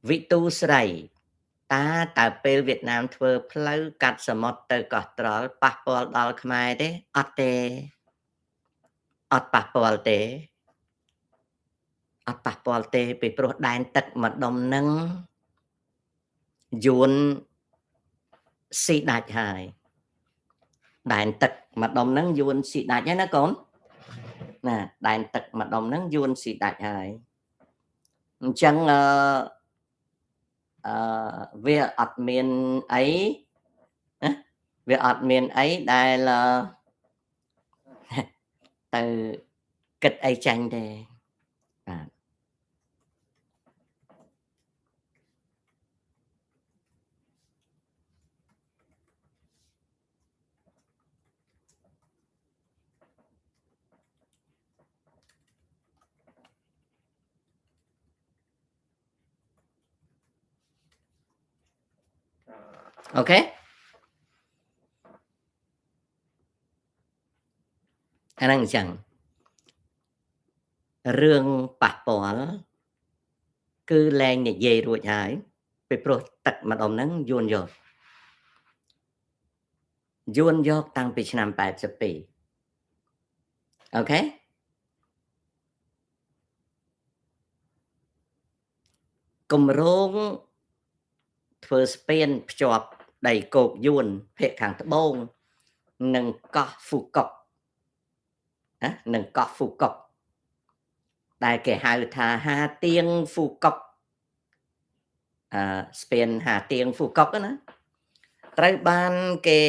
វិទូស្រីតើពេលវៀតណាមធ្វើផ្លូវកាត់សមុទ្រទៅកោះត្រល់ប៉ះពាល់ដល់ខ្មែរទេអត់ទេអត់ប៉ះពាល់ទេអត់ប៉ះពាល់ទេពីព្រោះដែនទឹកម្ដុំនឹងយួនស៊ីដាច់ហើយដែនទឹកម្ដុំនឹងយួនស៊ីដាច់ហើយណាកូនណាដែនទឹកម្ដុំនឹងយួនស៊ីដាច់ហើយអញ្ចឹងវាអត់មានអីណាវាអត់មានអីដែលទៅគិតអីចាញ់ទេបាទអូខេអាហ្នឹងអញ្ចឹងរឿងប៉ះពាល់គឺលែងនិយាយរួចហើយពីព្រោះទឹកម្ដុំហ្នឹងយួនយកតាំងពីឆ្នាំ82អូខេគម្រោងធ្វើស្ពានភ្ជាប់ដីគោកយួនភាគខាងត្បូងនិងកោះហ្វូកុកណានិងកោះហ្វូកុកដែលគេហៅថាហាទៀងហ្វូកុកស្ពានហាទៀងហ្វូកុកណាត្រូវបានគេ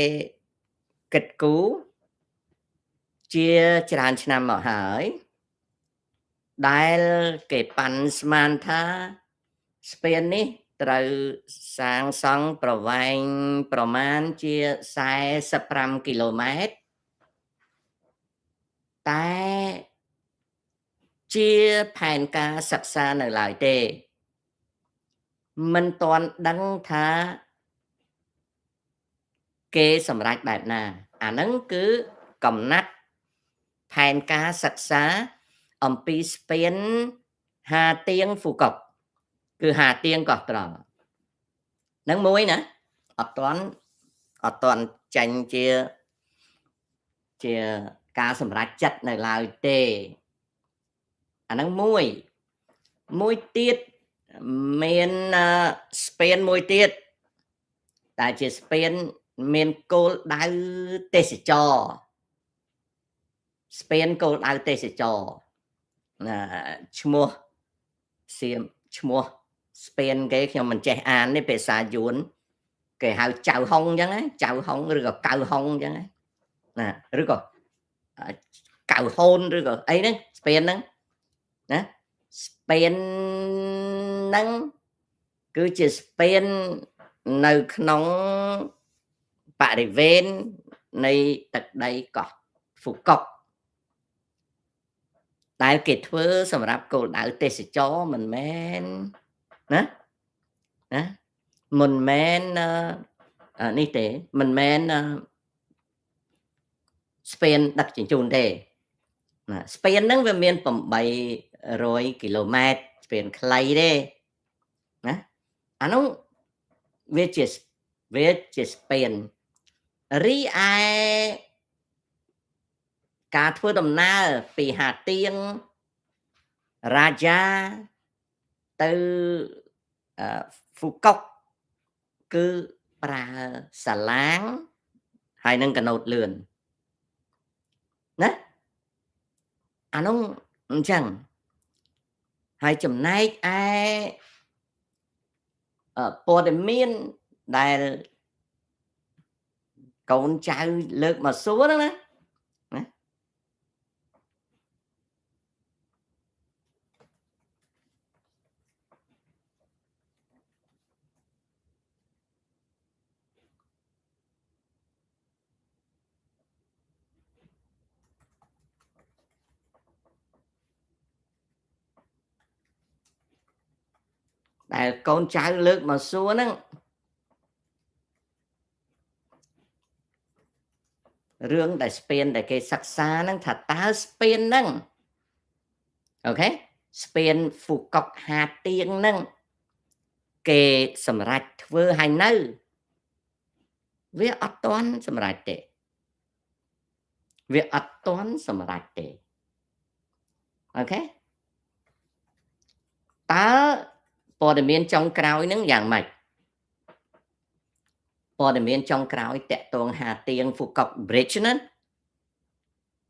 គិតគូរជាច្រើនឆ្នាំមកហើយដែលគេប៉ាន់ស្មានថាស្ពាននេះត្រូវសាងសង់ប្រវែងប្រមាណជា45គីឡូម៉ែត្រតែជាផែនការសិក្សានៅឡើយទេមិនទាន់ដឹងថាគេសម្រេចបែបណាអាហ្នឹងគឺកំណត់ផែនការសិក្សាអំពីស្ពានហាទៀងហ្វូកុកគឺហាទៀងកោះត្រល់ហ្នឹងមួយណាអត់ទាន់ចេញជាការសម្រេចចិត្តនៅឡើយទេអាហ្នឹងមួយទៀតមានស្ពានមួយទៀតតែជាស្ពានមានគោលដៅទេសចរស្ពានគោលដៅទេសចរឈ្មោះស្ពានគេខ្ញុំមិនចេះអានទេភាសាយួនគេហៅចៅហុងអញ្ចឹងចៅហុងឬក៏កៅហុងអញ្ចឹងណាឬក៏កៅហូនឬក៏អីហ្នឹងស្ពានហ្នឹងណាស្ពានហ្នឹងគឺជាស្ពាននៅក្នុងបរិវេណនៃទឹកដីកោះហ្វូកុកដែលគេធ្វើសម្រាប់គោលដៅទេសចរមិនមែនណាមិនមែននេះទេមិនមែនស្ពានដឹកជញ្ជូនទេណាស្ពានហ្នឹងវាមាន800គីឡូម៉ែត្រស្ពានខ្លីទេណាអានោះវាជាស្ពានរីឯការធ្វើដំណើរពីហាទៀងរាជាទៅហ្វូកុកគឺប្រើសាឡាងហើយនឹងកណូតលឿនណាអានោះអញ្ចឹងហើយចំណែកឯព័ត៌មានដែលកូនចៅលើកមកសួរហ្នឹងណាដែលកូនចៅលើកមកសួរហ្នឹងរឿងដែលស្ពានដែលគេសិក្សាហ្នឹងថាតើស្ពានហ្នឹងអូខេស្ពានហ្វូកុកហាទៀងហ្នឹង គេសម្រេចធ្វើហើយនៅវាអត់ទាន់សម្រេចទេវាអត់ទាន់សម្រេចទេអូខេតើព័ត៌មានចុងក្រោយនឹងយ៉ាងម៉េចព័ត៌មានចុងក្រោយតកតងហាទៀង Phuket Bridge ហ្នឹង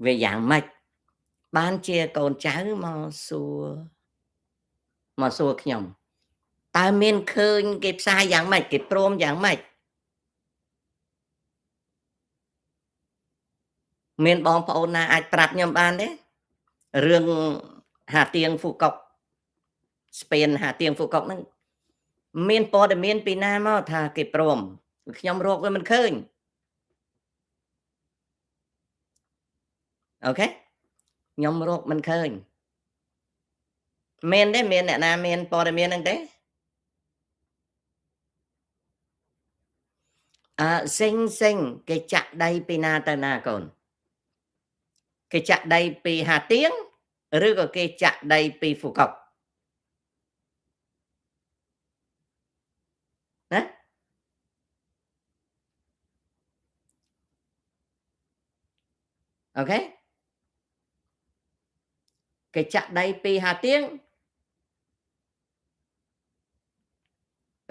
វាយ៉ាងម៉េចបានជាកូនចៅមកសួរខ្ញុំតើមានឃើញគេផ្សាយយ៉ាងម៉េចគេព្រមយ៉ាងម៉េចមានបងប្អូនណាអាចប្រាប់ខ្ញុំបានទេរឿងហាទៀង Phuket ស្ពានហាទៀង Phuket ហ្នឹងមានព័ត៌មានពីណាមកថាគេព្រមខ្ញុំរកវាមិនឃើញអូខេខ្ញុំរកមិនឃើញមានទេមានអ្នកណាមានព័ត៌មានហ្នឹងទេសេងគេចាក់ដីពីណាទៅណាកូនគេចាក់ដីពីហាទៀងឬក៏គេចាក់ដីពី Phuket ណាអូខេគេចាក់ដីពីហាទៀង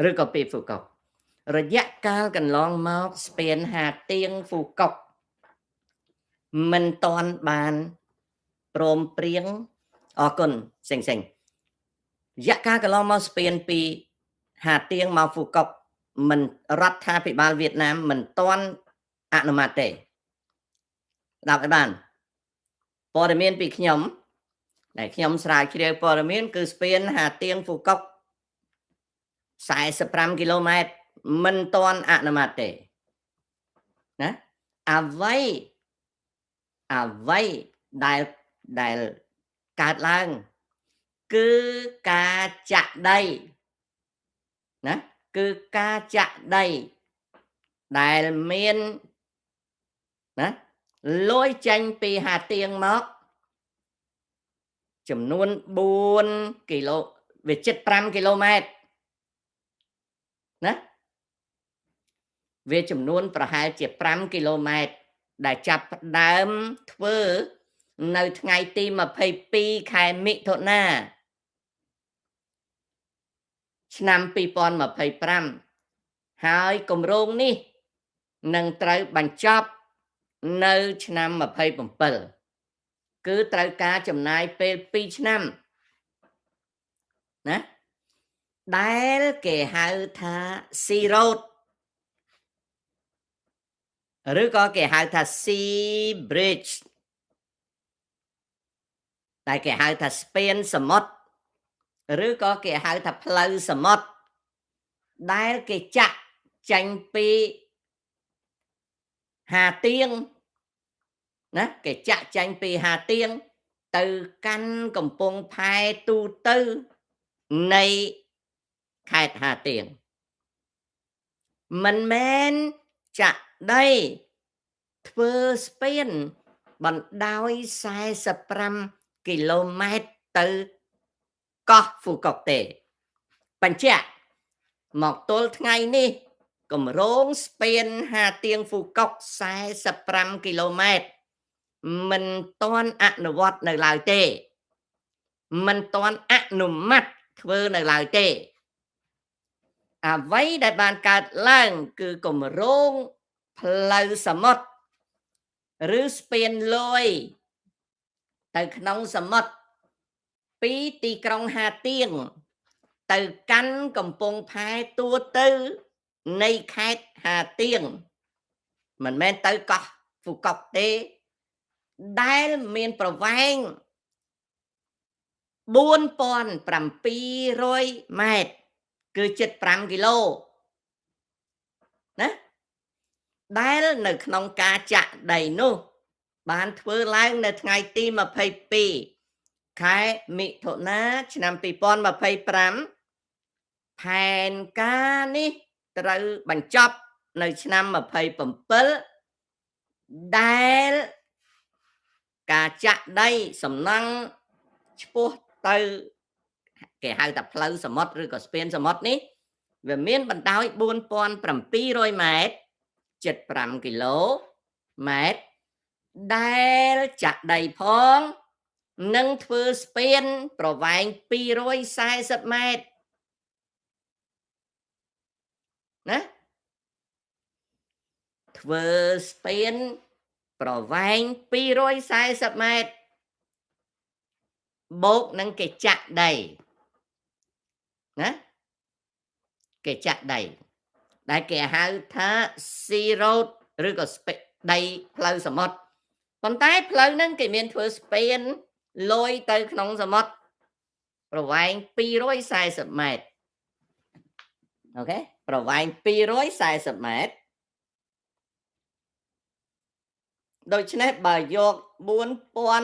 ឬក៏ពី Phuket រយៈកាលកន្លងមកស្ពានហាទៀង Phuket មិនតាន់បានព្រមព្រៀងអរគុណសេងរយៈកាលកន្លងមកស្ពានពីហាទៀងមក Phuket មិនរដ្ឋាភិបាលវៀតណាមមិនតាន់អនុម័តទេស្ដាប់ឲ្យបានព័ត៌មានពីខ្ញុំដែលខ្ញុំស្រាវជ្រាវព័ត៌មានគឺស្ពានហាទៀង Phuket 45គីឡូម៉ែត្រមិនតាន់អនុម័តទេណាអ្វីដែលកើតឡើងគឺការចាក់ដីណាគឺការចាក់ដីដែលមានណាលុយចេញពីហាទៀងមកចំនួន4គីឡូវាជិត5គីឡូម៉ែត្រណាវាចំនួនប្រហែលជា5គីឡូម៉ែត្រដែលចាប់ផ្ដើមធ្វើនៅថ្ងៃទី22ខែមិថុនាឆ្នាំ2025ហើយគម្រោងនេះនឹងត្រូវបញ្ចប់នៅឆ្នាំ27គឺត្រូវការចំណាយពេល2ឆ្នាំណាដែលគេហៅថា Sea Road ឬក៏គេហៅថា Sea Bridge តែគេហៅថាស្ពានសមុទ្រឬក៏គេហៅថាផ្លូវសមុទ្រដែលគេចាក់ចេញពីហាទៀងណាគេចាក់ចេញពីហាទៀងទៅកាន់កំពង់ផែទូទៅនៃខេត្តហាទៀងមិនមែនចាក់ដីធ្វើស្ពានបណ្ដោយ45គីឡូម៉ែត្រទៅកោះ Phuket ទេបញ្ជាក់មកទល់ថ្ងៃនេះគម្រោងស្ពានហាទៀង Phuket 45គីឡូម៉ែត្រមិនទាន់អនុវត្តនៅឡើយទេមិនទាន់អនុម័តធ្វើនៅឡើយទេអ្វីដែលបានកើតឡើងគឺគម្រោងផ្លូវសមុទ្រឬស្ពានលយទៅក្នុងសមុទ្រពីទីក្រុងហាទៀងទៅកាន់កំពង់ផែទូទៅនៃខេត្តហាទៀងមិនមែនទៅកោះ Phuket ទេដែលមានប្រវែង4700ម៉ែត្រគឺជិត5គីឡូណាដែលនៅក្នុងការចាក់ដីនោះបានធ្វើឡើងនៅថ្ងៃទី22ខែមិថុនាឆ្នាំ2025ផែនការនេះត្រូវបញ្ចប់នៅឆ្នាំ27ដែលការចាក់ដីសំណង់ឆ្ពោះទៅគេហៅថាផ្លូវសមុទ្រឬក៏ស្ពានសមុទ្រនេះ វាមានបណ្ដោយ 4700 ម៉ែត្រ 75 គីឡូម៉ែត្រ ដែលចាក់ដីផងនិងធ្វើស្ពានប្រវែង 240 ម៉ែត្រណាធ្វើស្ពានប្រវែង 240 ម៉ែត្របូកនឹងគេចាក់ដីណាគេចាក់ដីដែលគេហៅថា sea road ឬក៏ដីផ្លូវសមុទ្រប៉ុន្តែផ្លូវហ្នឹងគេមានធ្វើស្ពានលយទៅក្នុងសមុទ្រប្រវែង 240 ម៉ែត្រអូខេប្រវែង 240 ម៉ែត្រដូច្នេះបើយក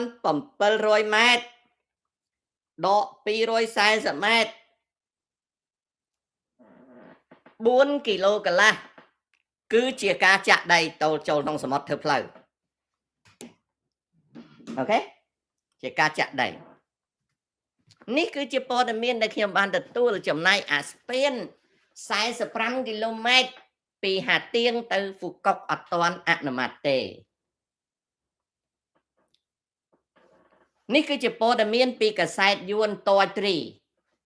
4700 ម៉ែត្រដក 240 ម៉ែត្រ 4 គីឡូកន្លះគឺជាការចាក់ដីចូលក្នុងសមុទ្រធ្វើផ្លូវអូខេជាការចាក់ដីនេះគឺជាព័ត៌មានដែលខ្ញុំបានទទួលចំណែកអាស្ពាន45 គីឡូម៉ែត្រពីហាទៀងទៅហ្វូកុកអត់ទាន់អនុម័តទេនេះគឺជាព័ត៌មានពីកាសែតយួនតយត្រី